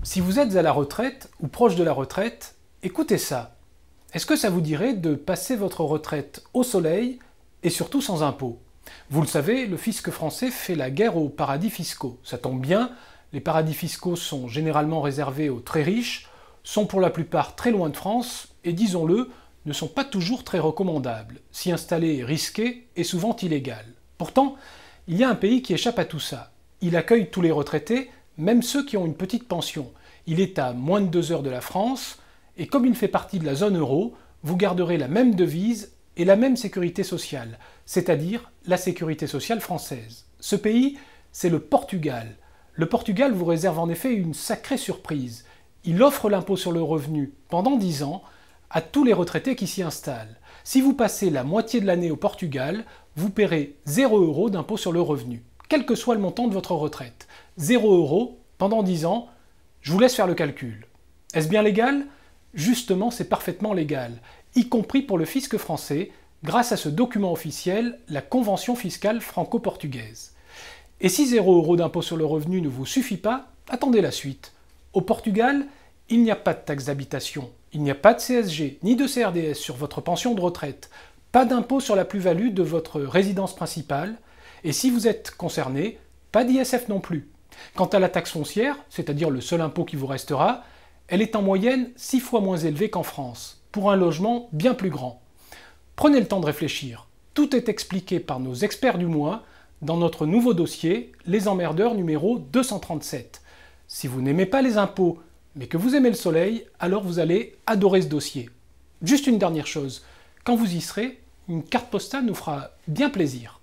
Si vous êtes à la retraite ou proche de la retraite, écoutez ça. Est-ce que ça vous dirait de passer votre retraite au soleil et surtout sans impôts? Vous le savez, le fisc français fait la guerre aux paradis fiscaux. Ça tombe bien, les paradis fiscaux sont généralement réservés aux très riches, sont pour la plupart très loin de France et, disons-le, ne sont pas toujours très recommandables. S'y installer est risqué et souvent illégal. Pourtant, il y a un pays qui échappe à tout ça. Il accueille tous les retraités, même ceux qui ont une petite pension. Il est à moins de 2 heures de la France, et comme il fait partie de la zone euro, vous garderez la même devise et la même sécurité sociale, c'est-à-dire la sécurité sociale française. Ce pays, c'est le Portugal. Le Portugal vous réserve en effet une sacrée surprise. Il offre l'impôt sur le revenu pendant 10 ans à tous les retraités qui s'y installent. Si vous passez la moitié de l'année au Portugal, vous paierez 0 € d'impôt sur le revenu, quel que soit le montant de votre retraite. 0 € pendant 10 ans, je vous laisse faire le calcul. Est-ce bien légal? Justement, c'est parfaitement légal, y compris pour le fisc français, grâce à ce document officiel, la Convention fiscale franco-portugaise. Et si 0 € d'impôt sur le revenu ne vous suffit pas, attendez la suite. Au Portugal, il n'y a pas de taxe d'habitation, il n'y a pas de CSG, ni de CRDS sur votre pension de retraite, pas d'impôt sur la plus-value de votre résidence principale, et si vous êtes concerné, pas d'ISF non plus. Quant à la taxe foncière, c'est-à-dire le seul impôt qui vous restera, elle est en moyenne 6 fois moins élevée qu'en France, pour un logement bien plus grand. Prenez le temps de réfléchir. Tout est expliqué par nos experts du mois dans notre nouveau dossier, Les Emmerdeurs numéro 237. Si vous n'aimez pas les impôts, mais que vous aimez le soleil, alors vous allez adorer ce dossier. Juste une dernière chose, quand vous y serez, une carte postale nous fera bien plaisir.